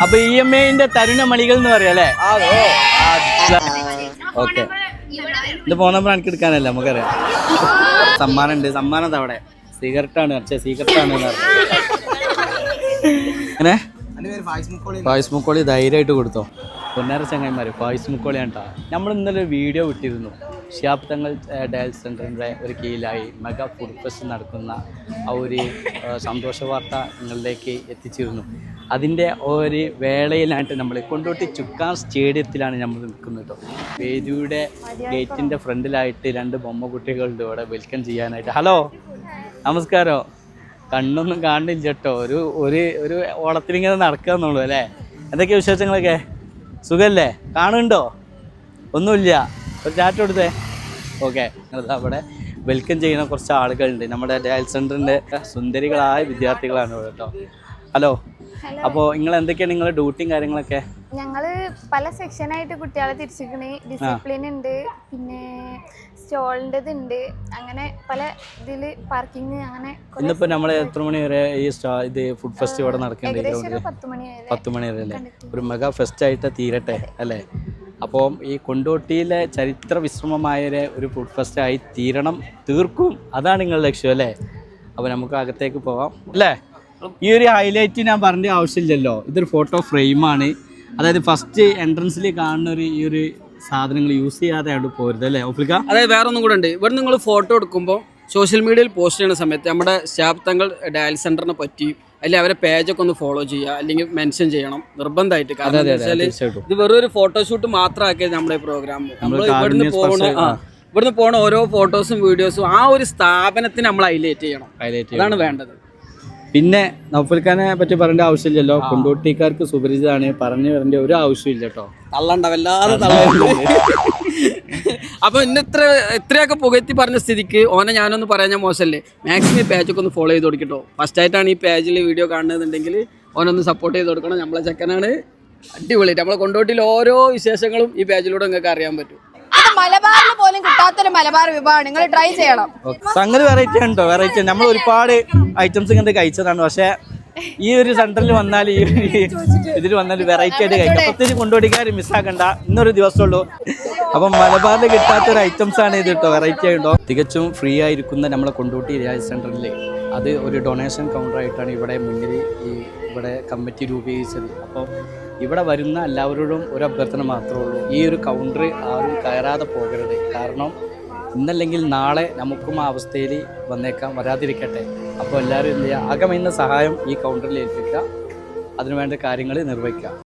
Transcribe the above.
അപ്പൊ EMAന്റെ തരുണമണികൾ എന്ന് പറയാം അല്ലേ? ഓക്കെ, ഇത് ഫോൺ നമ്പർ എനിക്ക് എടുക്കാനല്ല, നമുക്കറിയാം. സമ്മാനം ഉണ്ട്, സമ്മാനം അവിടെ സീക്രട്ടാണ്, സീക്രട്ടാണ്. അങ്ങനെ ഫായിസ് മുക്കോളി ധൈര്യമായിട്ട് കൊടുത്തോ. പൊന്നാര ചങ്ങായിമാര് ഫായിസ് മുക്കോളിയാണ് കേട്ടോ. നമ്മൾ ഇന്നലെ ഒരു വീഡിയോ വിട്ടിരുന്നു. ഷിഹാബ് തങ്ങൾ ഡയൽസ് സെൻ്ററിൻ്റെ ഒരു കീഴിലായി മെഗാ ഫുഡ് ഫെസ്റ്റ് നടക്കുന്ന ആ ഒരു സന്തോഷ വാർത്ത നിങ്ങളിലേക്ക് എത്തിച്ചിരുന്നു. അതിൻ്റെ ഒരു വേളയിലായിട്ട് നമ്മൾ കൊണ്ടോട്ടി ചുക്കാൻ സ്റ്റേഡിയത്തിലാണ് നമ്മൾ നിൽക്കുന്നത് കേട്ടോ. വേദിയുടെ ഗേറ്റിൻ്റെ ഫ്രണ്ടിലായിട്ട് 2 ബൊമ്മ കുട്ടികളുണ്ട് ഇവിടെ വെൽക്കം ചെയ്യാനായിട്ട്. ഹലോ, നമസ്കാരം. കണ്ണൊന്നും കാണുന്നില്ല കേട്ടോ, ഒരു ഓളത്തിലിങ്ങനെ നടക്കുക എന്നുള്ളൂ അല്ലേ? എന്തൊക്കെയാണ് വിശേഷങ്ങളൊക്കെ? സുഖമല്ലേ? കാണുന്നുണ്ടോ? ഒന്നുമില്ല, ഒരു ചാറ്റ് കൊടുത്തേ. ഓക്കെ, അവിടെ വെൽക്കം ചെയ്യുന്ന കുറച്ച് ആളുകളുണ്ട്. നമ്മുടെ ഡയൽ സെൻ്ററിൻ്റെ സുന്ദരികളായ വിദ്യാർത്ഥികളാണ് ഇവിടെ കേട്ടോ. ഹലോ, അപ്പോൾ നിങ്ങൾ എന്തൊക്കെയാണ് നിങ്ങളുടെ ഡ്യൂട്ടിയും കാര്യങ്ങളൊക്കെ? ഞങ്ങള് പല സെക്ഷനായിട്ട് കുട്ടികളെ തിരിച്ചിരിക്കണേ. ഡിസിപ്ലിൻ ഉണ്ട്, പിന്നെ സ്റ്റോളിൻ്റെത് ഉണ്ട്, അങ്ങനെ പല ഇതില് പാർക്കിങ്. അങ്ങനെ ഇന്നിപ്പോ നമ്മൾ എത്ര മണി വരെ ഇത് ഫുഡ് ഫെസ്റ്റ് ഇവിടെ നടക്കേണ്ടത്? 10 മണി വരെ അല്ലേ? ഒരു മെഗാ ഫെസ്റ്റ് ആയിട്ട് തീരട്ടെ അല്ലേ? അപ്പോൾ ഈ കൊണ്ടോട്ടിയിലെ ചരിത്ര വിശ്രമമായ ഒരു ഫുഡ് ഫെസ്റ്റ് ആയി തീർക്കും, അതാണ് നിങ്ങളുടെ ലക്ഷ്യം അല്ലേ? അപ്പോൾ നമുക്ക് അകത്തേക്ക് പോവാം അല്ലേ? ഈ ഒരു ഹൈലൈറ്റ് ഞാൻ പറഞ്ഞ ആവശ്യമില്ലല്ലോ, ഇതൊരു ഫോട്ടോ ഫ്രെയിമാണ്. അതായത് ഫസ്റ്റ് എൻട്രൻസിൽ കാണുന്ന ഈ ഒരു സാധനങ്ങൾ യൂസ് ചെയ്യാതെ അവിടെ പോരുത് അല്ലേ ഓഫ്രിക്ക? അതായത് വേറെ ഒന്നും കൂടെ ഉണ്ട്. ഇവിടെ നിങ്ങൾ ഫോട്ടോ എടുക്കുമ്പോൾ സോഷ്യൽ മീഡിയയിൽ പോസ്റ്റ് ചെയ്യുന്ന സമയത്ത് നമ്മുടെ ഷിഹാബ് തങ്ങൾ ഡയൽ സെൻ്ററിനെ പറ്റി അല്ലെങ്കിൽ അവരെ പേജൊക്കെ ഒന്ന് ഫോളോ ചെയ്യുക, അല്ലെങ്കിൽ മെൻഷൻ ചെയ്യണം നിർബന്ധമായിട്ട്. കാരണം ഇത് വെറും ഒരു ഫോട്ടോഷൂട്ട് മാത്രമാക്കിയത് നമ്മുടെ പ്രോഗ്രാം. നമ്മൾ ഇവിടുന്ന് പോണ ഓരോ ഫോട്ടോസും വീഡിയോസും ആ ഒരു സ്ഥാപനത്തിന് നമ്മൾ ഹൈലൈറ്റ് ചെയ്യണം, അതാണ് വേണ്ടത്. പിന്നെ നൗഫൽഖാനെ പറ്റി പറയേണ്ട ആവശ്യമില്ലല്ലോ, കൊണ്ടോട്ടിക്കാർക്ക് സുപരിചിതമാണ്, പറഞ്ഞു വരേണ്ട ഒരു ആവശ്യമില്ല കേട്ടോ. തള്ളണ്ട, വല്ലാതെ തള്ളണ്ട. അപ്പൊ ഇന്ന് ഇത്രയൊക്കെ പുകഴ്ത്തി പറഞ്ഞ സ്ഥിതിക്ക് ഓനെ ഞാനൊന്ന് പറയാൻ മോശമല്ലേ, മാക്സിമം പേജൊക്കെ ഒന്ന് ഫോളോ ചെയ്ത് കൊടുക്കട്ടോ. ഫസ്റ്റ് ആയിട്ടാണ് ഈ പേജിൽ വീഡിയോ കാണുന്നതെന്നുണ്ടെങ്കിൽ ഓനൊന്ന് സപ്പോർട്ട് ചെയ്ത് കൊടുക്കണം. നമ്മളെ ചെക്കനാണ്, അടിപൊളിയായിട്ട് നമ്മളെ കൊണ്ടോട്ടിയിൽ ഓരോ വിശേഷങ്ങളും ഈ പേജിലൂടെ നിങ്ങൾക്ക് അറിയാൻ പറ്റും. മലബാറിൽ പോലും കിട്ടാത്തൊരു മലബാർ വിഭവമാണ്, നിങ്ങൾ ട്രൈ ചെയ്യണം. സംഗതി വെറൈറ്റി ഉണ്ടോ? വെറൈറ്റി. നമ്മൾ ഒരുപാട് ഐറ്റംസ് ഇങ്ങനത്തെ കഴിച്ചതാണ്, പക്ഷെ ഈ ഒരു സെന്ററിൽ വന്നാൽ ഇതിൽ വന്നാൽ വെറൈറ്റി ആയിട്ട് കഴിക്കാം. പ്രത്യേകിച്ച് കൊണ്ടോട്ടിക്കാർ മിസ്സാക്കണ്ട, ഇന്നൊരു ദിവസമുള്ളൂ. അപ്പം മലബാറിൽ കിട്ടാത്തൊരു ഐറ്റംസ് ആണ് ഇത് കേട്ടോ, വെറൈറ്റി ആയിട്ടോ. തികച്ചും ഫ്രീ ആയിരിക്കുന്ന നമ്മളെ കൊണ്ടോട്ടി റിയാജ് സെന്ററിൽ അത് ഒരു ഡൊണേഷൻ കൗണ്ടറായിട്ടാണ് ഇവിടെ മുന്നിൽ ഇവിടെ കമ്മിറ്റി രൂപീകരിച്ചത്. അപ്പോൾ ഇവിടെ വരുന്ന എല്ലാവരോടും ഒരു അഭ്യർത്ഥന മാത്രമേ ഉള്ളൂ, ഈ ഒരു കൗണ്ടർ ആരും കയറാതെ പോകരുത്. കാരണം ഇന്നല്ലെങ്കിൽ നാളെ നമുക്കും ആ അവസ്ഥയിൽ വരാതിരിക്കട്ടെ. അപ്പോൾ എല്ലാവരും എന്ത് ചെയ്യുക, അകമെന്ന സഹായം ഈ കൗണ്ടറിൽ ഏൽപ്പിക്കുക, അതിനുവേണ്ട കാര്യങ്ങൾ നിർവഹിക്കുക.